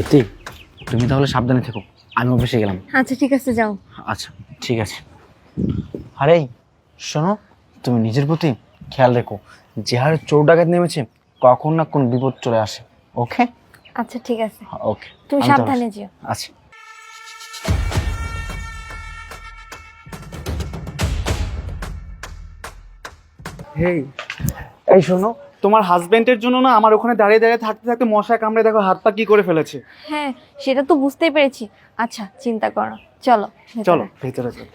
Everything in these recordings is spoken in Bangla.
এতে তুমি তাহলে সাবধানে থেকো, আমি অফিসে গেলাম। আচ্ছা ঠিক আছে, যাও। আচ্ছা ঠিক আছে। আরে শোনো, তুমি নিজের প্রতি খেয়াল রেখো। যে হারে চোর ডাকাত নেমেছে, কখন না কোন বিপদ চলে আসে। ওকে আচ্ছা ঠিক আছে, ওকে, তুমি সাবধানে যেও। আচ্ছা। হেই, এই শোনো, তোমার হাজবেন্ডের জন্য না আমার ওখানে দাঁড়িয়ে দাঁড়িয়ে থাকতে থাকতে মশা কামড়ে দেখো হাত পা কি করে ফেলেছে। হ্যাঁ, সেটা তো বুঝতেই পেরেছি। আচ্ছা চিন্তা করো না, চলো ভেতরে। চলো ভেতরে চলো।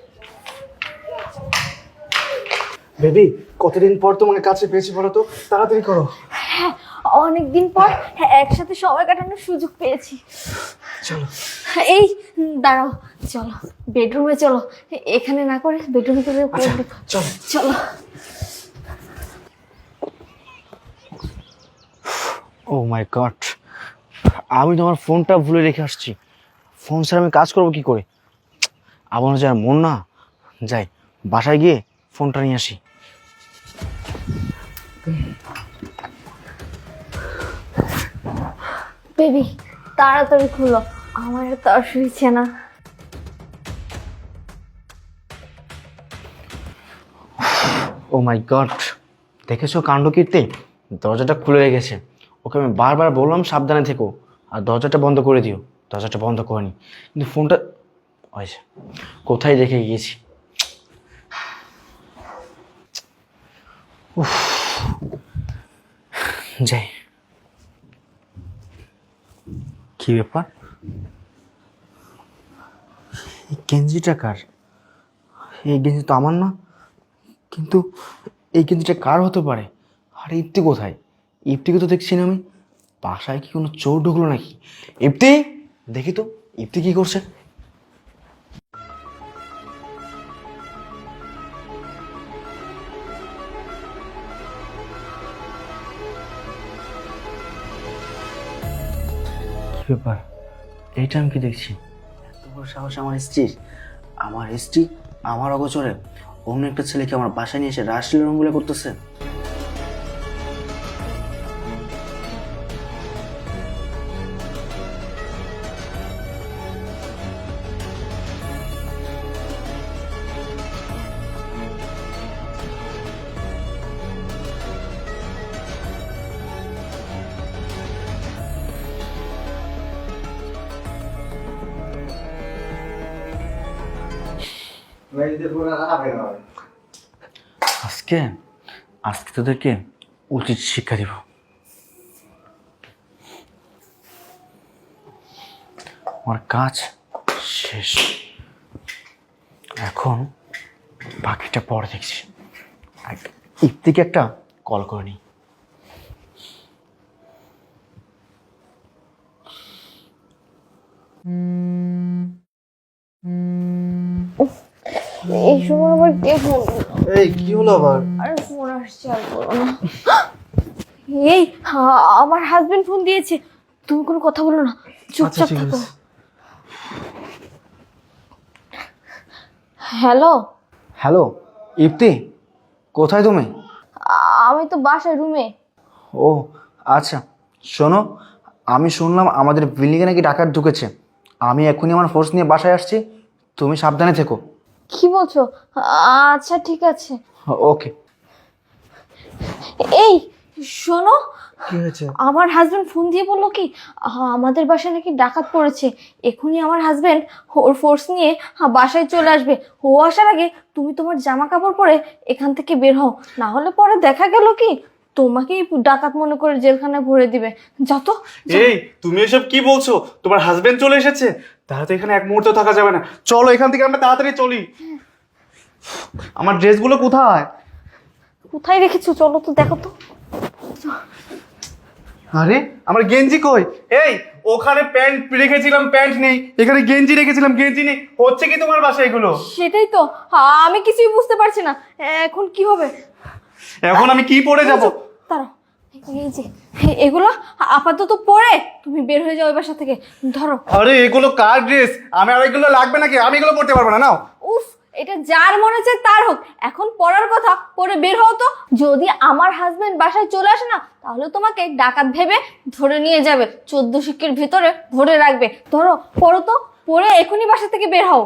বেবি, কতদিন পর তোমাকে কাছে পেয়েছি বলো তো, তাড়াতাড়ি করো। হ্যাঁ, অনেকদিন পর একসাথে সময় কাটানোর সুযোগ পেয়েছি। চলো। এই দাঁড়াও, চলো বেডরুমে চলো। এখানে না করে বেডরুমে চলে আচ্ছা, চলো। চলো। ও মাই গড, আমি তোমার ফোনটা ভুলে রেখে আসছি। ফোন ছাড়া আমি কাজ করবো কি করে? আমার যার মন না, যাই বাসায় গিয়ে ফোনটা নিয়ে আসি। বেবি তাড়াতাড়ি খুলো, আমার তর শুয়েছে না। ও মাই গড, দেখেছো কাণ্ড কীর্তি? দরজাটা খুলে রেখেছে। ওকে আমি বারবার বললাম সাবধানে থেকো আর দরজাটা বন্ধ করে দিও। দরজাটা বন্ধ করেনি, কিন্তু ফোনটা ওই যে, কোথায় রেখে গিয়েছি। উফ, যাই। কি ব্যাপার? এই গেঞ্জিটা কার? এই গেঞ্জি তো আমার না, কিন্তু এই গেঞ্জিটা কার হতে পারে? আর ইপ্তি কোথায়? ইপ্তিকে তো দেখছি না আমি। বাসায় কি কোনো চোর ঢুকলো নাকি? ইপ্তি, দেখি তো ইপ্তি কি করছে। কি ব্যাপার? এইটা আমি কি দেখছি? এত বড় সাহস আমার স্ত্রীর! আমার স্ত্রী আমার অগোচরে অন্য একটা ছেলেকে আমার বাসায় নিয়ে এসে রাসলীলা রঙ্গুলা করতেছে। আজকে আজকে তোদেরকে উচিত শিক্ষা দিব। আমার কাজ শেষ, এখন বাকিটা পরে দেখছি। ইপ্তিকে একটা কল করে নিই। এই সময় আবার কে ফোন? এই কি হলো আবার? আরে ফোন আসছে, আর করো না। এই আমার হাজবেন্ড ফোন দিয়েছে, তুমি কোনো কথা বলো না, চুপচাপ থাকো। হ্যালো। হ্যালো ইপ্তি, কোথায় তুমি? আমি তো বাসায় রুমে। ও আচ্ছা, শোনো, আমি শুনলাম আমাদের বিল্ডিংয়ে নাকি ডাকাত ঢুকেছে। আমি এখনই আমার ফোর্স নিয়ে বাসায় আসছি, তুমি সাবধানে থেকো। কি বলছো? আচ্ছা ঠিক আছে। ওকে। এই শোনো, কি হয়েছে? আমার হাজবেন্ড ফোন দিয়ে বললো কি আমাদের বাসায় নাকি ডাকাত পড়েছে। এখনই আমার হাজবেন্ড ওর ফোর্স নিয়ে বাসায় চলে আসবে। ও আসার আগে তুমি তোমার জামা কাপড় পরে এখান থেকে বের হও, না হলে পরে দেখা গেল কি তোমাকেই ডাকাত মনে করে জেলখানায় ভরে দিবে। যত এই তুমি এসব কি বলছো? তোমার হাজবেন্ড চলে এসেছে? তাহলে তো এখানে এক মুহূর্ত থাকা যাবে না, চলো এখান থেকে আমরা তাড়াতাড়ি চলি। আমার ড্রেসগুলো কোথায়? কোথায় রেখেছো? চলো তো দেখো তো। আরে আমার গেঞ্জি কই? এই ওখানে প্যান্ট রেখেছিলাম, প্যান্ট নেই। এখানে গেঞ্জি রেখেছিলাম, গেঞ্জি নেই। হচ্ছে কি তোমার বাসায় এগুলো? সেটাই তো আমি কিছুই বুঝতে পারছি না, এখন কি হবে? এখন আমি কি পরে যাব? দাঁড়াও, এই যে এগুলো আপাতত পরে তুমি বের হয়ে যাও ওই বাসা থেকে। ধরো। আরে এগুলো কার ড্রেস? আমি আর এগুলো লাগবে নাকি? আমি এগুলো পরতে পারবো না, নাও। উফ, এটা যার মনে চায় তার হোক, এখন পড়ার কথা পরে বের হও তো। যদি আমার হাজবেন্ড বাসায় চলে আসে না, তাহলে তোমাকে ডাকাত ভেবে ধরে নিয়ে যাবে, 14 শিকের ভিতরে ভরে রাখবে। ধরো পড়ো তো, পড়ে এখনই বাসা থেকে বের হও।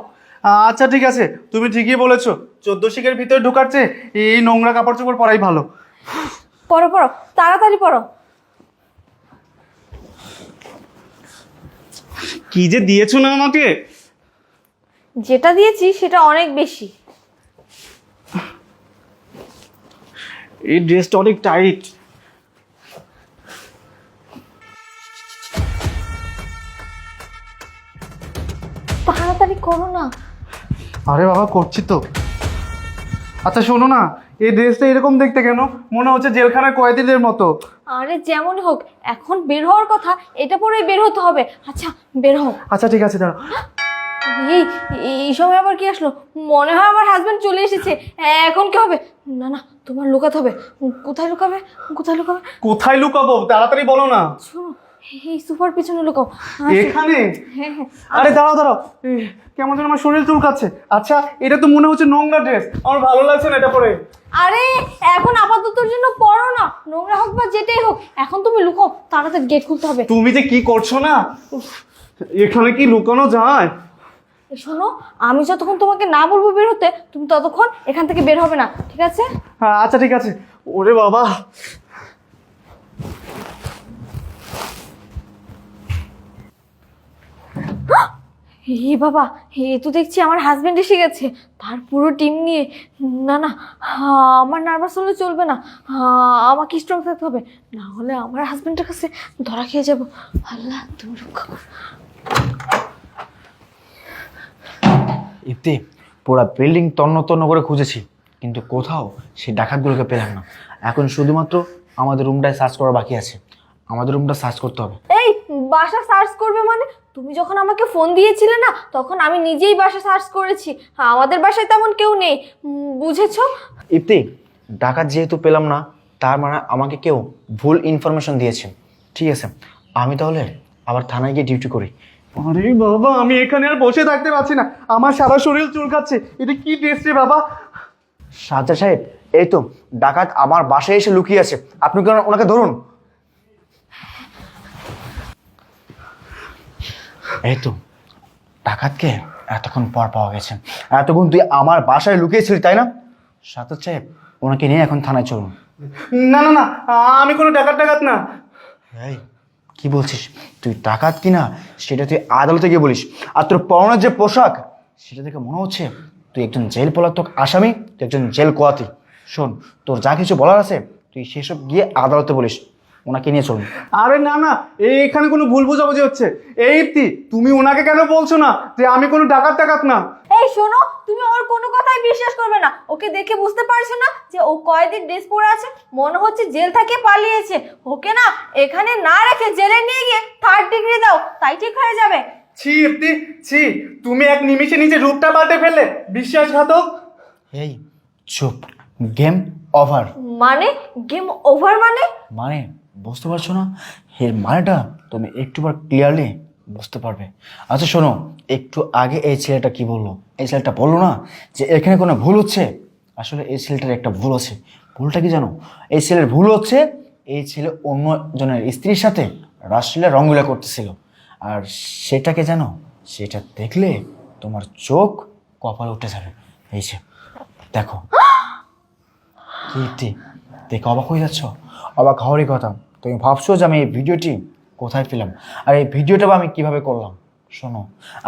আচ্ছা ঠিক আছে, তুমি ঠিকই বলেছো, 14 শিকের ভিতরে ঢোকার চেয়ে এই নোংরা কাপড় চোপড় পরাই ভালো। পড়ো পড়ো, তাড়াতাড়ি পড়ো। কি যে দিয়েছো না আমাকে! যেটা দিয়েছি সেটা অনেক বেশি। এই ড্রেসটা অনেক টাইট। তাড়াতাড়ি করো না। আরে বাবা করছি তো। আচ্ছা শোনো না, এই ড্রেসটা এরকম দেখতে কেন? মনে হচ্ছে জেলখানার কয়েদিদের মতো। আরে যেমন হোক, এখন বের হওয়ার কথা, এটা পরেই বের হতে হবে। আচ্ছা বের হও। আচ্ছা ঠিক আছে, দাঁড়াও। এই এই সময় আবার কি আসলো? মনে হয় আমার হাজবেন্ড চলে এসেছে। এখন কি হবে? না না, তোমার লুকাতে হবে। কোথায় লুকাবে? কোথায় লুকাবে? কোথায় লুকাবো তাড়াতাড়ি বলো না। শোনো, এই সোফার পিছনে লুকাও। এখানে? হ্যাঁ হ্যাঁ। আরে দাঁড়াও দাঁড়াও, কেমন যেন আমার শরীর চুলকাচ্ছে। আচ্ছা এটা তো মনে হচ্ছে নোংরা ড্রেস, আমার ভালো লাগছে না এটা পরে। আরে এখন আপাততর জন্য পড়ো না, নোংরা হোক বা যেটাই হোক, এখন তুমি লুকাও, তাড়াতাড়ি গেট খুলতে হবে। তুমি যে কি করছো না, উফ, এখানে কি লুকানো যায়? শোনো, আমি যতক্ষণ তোমাকে না বলবো বের হতে, তুমি ততক্ষণ এখান থেকে বের হবে না, ঠিক আছে? হ্যাঁ আচ্ছা ঠিক আছে। ওরে বাবা, এ বাবা, এ তো দেখছি আমার হাজবেন্ড এসে গেছে, তার পুরো টিম নিয়ে। না না, আমার নার্ভাস হলে চলবে না, আমাকে স্ট্রং থাকতে হবে, না হলে আমার হাজবেন্ডের কাছে ধরা খেয়ে যাব। আল্লাহ তুমি রক্ষা করো। ইতি, পুরা বিল্ডিং তন্ন তন্ন করে খুঁজেছি, কিন্তু কোথাও সেই ডাকাতগুলোকে পেলাম না। এখন শুধুমাত্র আমাদের রুমটায় সার্চ করা বাকি আছে। আমাদের রুমটা সার্চ করতে হবে। এই বাসা সার্চ করবে মানে? তুমি যখন আমাকে ফোন দিয়েছিলে না, তখন আমি নিজেই বাসা সার্চ করেছি। আমাদের বাসায় তেমন কেউ নেই, বুঝেছো? ইতি, ডাকাত যেহেতু পেলাম না, তার মানে আমাকে কেউ ভুল ইনফরমেশন দিয়েছে। ঠিক আছে, আমি তাহলে আবার থানায় গিয়ে ডিউটি করি। আরে বাবা, আমি এখানে আর বসে থাকতে পারছি না, আমার সারা শরীর চুলকাচ্ছে। এটা কি ড্রেস রে বাবা? সাজ্জাদ সাহেব, এই তো ডাকাত আমার বাসায় এসে লুকিয়ে আছে, আপনি কি ওনাকে ধরুন। এই তো ডাকাতকে এতক্ষণ পর পাওয়া গেছে। এতক্ষণ তুই আমার বাসায় লুকিয়েছিলি তাই না? সাজ্জাদ সাহেব, ওনাকে নিয়ে এখন থানায় চলুন। না না না, আমি কোনো ডাকাত না। এই কি বলছিস? তুই ডাকাত কিনা সেটা তুই আদালতে গিয়ে বলিস। আর তোর পরনের যে পোশাক, সেটা দেখে মনে হচ্ছে তুই একজন জেল পলাতক আসামি, তুই একজন জেল কোয়াতি। শোন, তোর যা কিছু বলার আছে তুই সেসব গিয়ে আদালতে বলিস। ওনাকে নিয়ে চলুন। আরে না না, এখানে কোনো ভুল বোঝাবুঝি হচ্ছে। এই ইপ্তি, তুমি ওনাকে কেন বলছো না যে আমি কোনো ডাকাত না? এই শোনো, তুমি ওর কোনো কথাই বিশ্বাস করবে না। ওকে দেখে বুঝতে পারছো না যে ও কয়েদির ড্রেস পরে আছে? মনে হচ্ছে জেল থেকে পালিয়েছে। ওকে না এখানে না রেখে জেলে নিয়ে গিয়ে 3rd ডিগ্রি দাও, তাই ঠিক হয়ে যাবে। ছি ইপ্তি, ছি, তুমি এক নিমিষে নিজে রূপটা পাল্টে ফেললে, বিশ্বাসঘাতক। এই চুপ, গেম ওভার। মানে গেম ওভার মানে? মানে বুঝতে পারছো না? এর মানেটা তুমি একটুবার ক্লিয়ারলি বুঝতে পারবে। আচ্ছা শোনো, একটু আগে এই ছেলেটা কি বললো? এই ছেলেটা বললো না যে এখানে কোনো ভুল হচ্ছে? আসলে এই ছেলেটার একটা ভুল আছে। ভুলটা কি জানো? এই ছেলের ভুল হচ্ছে এই ছেলে অন্য জনের স্ত্রীর সাথে রাসলীলা রঙ্গলীলা করতেছিল। আর সেটাকে জানো, সেটা দেখলে তোমার চোখ কপালে উঠে যাবে। এই যে দেখো। কীর্তি, দেখে অবাক হয়ে যাচ্ছ? অবাক হওয়ারই কথা। তুমি ভাবছো যে আমি এই ভিডিওটি কোথায় পেলাম, আর এই ভিডিওটা আমি কিভাবে করলাম? শোনো,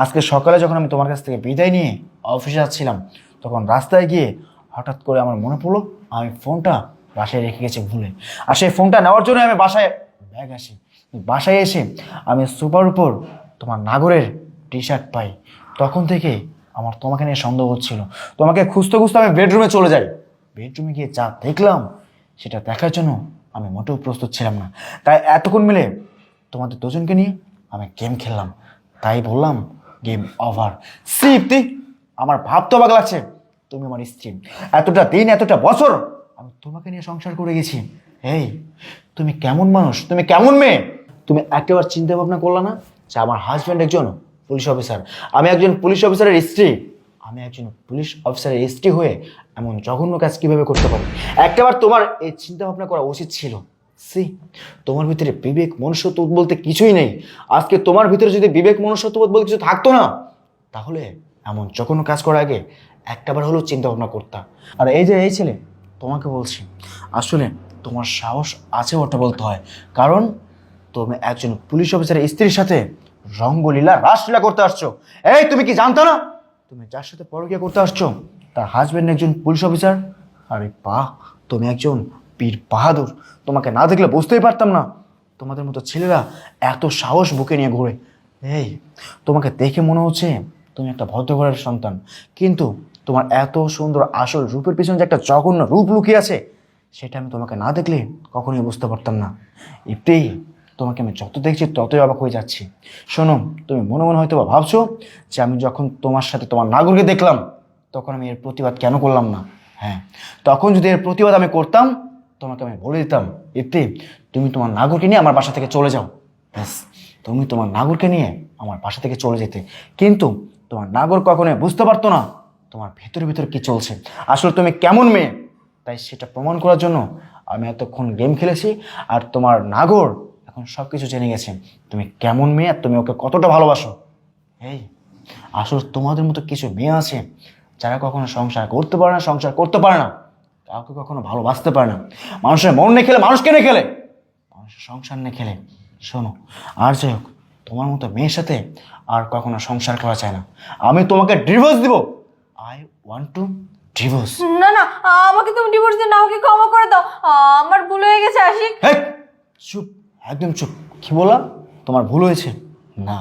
আজকে সকালে যখন আমি তোমার কাছ থেকে বিদায় নিয়ে অফিসে যাচ্ছিলাম, তখন রাস্তায় গিয়ে হঠাৎ করে আমার মনে পড়লো আমি ফোনটা বাসায় রেখে গেছি ভুলে। আর সেই ফোনটা নেওয়ার জন্য আমি বাসায় ব্যাগ আসি। বাসায় এসে আমি সোফার উপর তোমার নাগরের টি শার্ট পাই। তখন থেকে আমার তোমাকে নিয়ে সন্দেহ হচ্ছিল। তোমাকে খুঁজতে খুঁজতে আমি বেডরুমে চলে যাই। বেডরুমে গিয়ে যা দেখলাম, সেটা দেখার জন্য আমি মোটেও প্রস্তুত ছিলাম না। তাই এতক্ষণ মিলে তোমাদের দুজনকে নিয়ে আমি গেম খেললাম। তাই বললাম গেম ওভার। সিপ্তি, আমার ভাবতে অবাক লাগছে, তুমি আমার স্ত্রী, এতটা দিন এতটা বছর আমি তোমাকে নিয়ে সংসার করে গেছি। এই তুমি কেমন মানুষ, তুমি কেমন মেয়ে? তুমি একেবারে চিন্তা ভাবনা করলে না যে আমার হাজব্যান্ড একজন পুলিশ অফিসার, আমি একজন পুলিশ অফিসারের স্ত্রী? আমি একজন পুলিশ অফিসারের এসটি হয়ে এমন জঘন্য কাজ কিভাবে করতে পারি? একটাবার তোমার এই চিন্তা ভাবনা করা উচিত ছিল। সি, তোমার ভিতরে বিবেক মনুষ্যত্ব বলতে কিছুই নেই। আজকে তোমার ভিতরে যদি বিবেক মনুষ্যত্ব বলতে কিছু থাকতো না, তাহলে এমন জঘন্য কাজ করার আগে একটাবার হলেও চিন্তা ভাবনা করতাম। আর এই যে এই ছেলে, তোমাকে বলছি, আসলে তোমার সাহস আছে ওটা বলতে হয়, কারণ তুমি একজন পুলিশ অফিসারের স্ত্রীর সাথে রঙ্গলীলা রাসলীলা করতে আসছো। এই, তুমি কি জানতো না তুমি যার সাথে পরকীয়া করতে আসছো তার হাজবেন্ড একজন পুলিশ অফিসার? আরে বাহ, তুমি একজন বীর বাহাদুর। তোমাকে না দেখলে বুঝতেই পারতাম না তোমাদের মতো ছেলেরা এত সাহস বুকে নিয়ে ঘোরে। এই, তোমাকে দেখে মনে হচ্ছে তুমি একটা ভদ্রঘরের সন্তান, কিন্তু তোমার এত সুন্দর আসল রূপের পিছনে যে একটা জঘন্য রূপ লুকিয়ে আছে, সেটা আমি তোমাকে না দেখলে কখনোই বুঝতে পারতাম না। ইপ্তি, তোমাকে আমি যত দেখছি ততই অবাক হয়ে যাচ্ছি। শোনো, তুমি মনে মনে হয়তো বা ভাবছো যে আমি যখন তোমার সাথে তোমার নাগরকে দেখলাম তখন আমি এর প্রতিবাদ কেন করলাম না। হ্যাঁ, তখন যদি এর প্রতিবাদ আমি করতাম তোমাকে আমি বলে দিতাম, ইপ্তি তুমি তোমার নাগরকে নিয়ে আমার বাসা থেকে চলে যাও। ব্যাস, তুমি তোমার নাগরকে নিয়ে আমার বাসা থেকে চলে যেতে। কিন্তু তোমার নাগর কখনোই বুঝতে পারতো না তোমার ভেতরে ভেতরে কি চলছে, আসলে তুমি কেমন মেয়ে। তাই সেটা প্রমাণ করার জন্য আমি এতক্ষণ গেম খেলেছি, আর তোমার নাগর এখন সব কিছু জেনে গেছে তুমি কেমন মেয়ে আর তুমি ওকে কতটা ভালোবাসো। এই, আসলে তোমাদের মতো কিছু মেয়ে আছে যারা কখনো সংসার করতে পারে না, সংসার করতে পারে না, কাউকে কখনো ভালোবাসতে পারে না। মানুষের মন নিয়ে খেলে, মানুষ কেনে খেলে, মানুষের সংসার নিয়ে খেলে। শোনো, আর যাই হোক, তোমার মতো মেয়ের সাথে আর কখনো সংসার করা চায় না। আমি তোমাকে ডিভোর্স দিব। I want to divorce. না না, আমাকে তুমি ডিভোর্স দিয়ে না, আমাকে ক্ষমা করে দাও। আমার ভুল হয়ে গেছে আশিক। এই, চুপ, একদম চুপ। কি বলা? তোমার ভুল হয়েছে? না,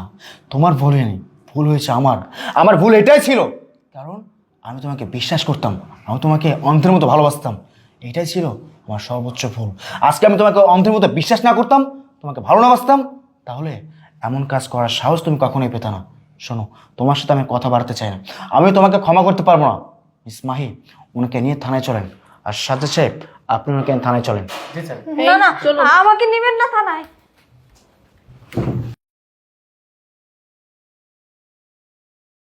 তোমার ভুল হয়নি, ভুল হয়েছে আমার। আমার ভুল এটাই ছিল, কারণ আমি তোমাকে বিশ্বাস করতাম, আমি তোমাকে অন্ধের মতো ভালোবাসতাম। এটাই ছিল আমার সর্বোচ্চ ভুল। আজকে আমি তোমাকে অন্ধের মতো বিশ্বাস না করতাম, তোমাকে ভালো না বাসতাম, তাহলে এমন কাজ করার সাহস তুমি কখনোই পেতে না। শোনো, তোমার সাথে আমি কথা বাড়াতে চাই না, আমি তোমাকে ক্ষমা করতে পারবো না। মিস মাহি, ওনাকে নিয়ে থানায় চলেন। আর সাথে সাহেব, আপনি ওনাকে নিয়ে থানায় চলেন। না না, আমাকে নেবেন না থানায়।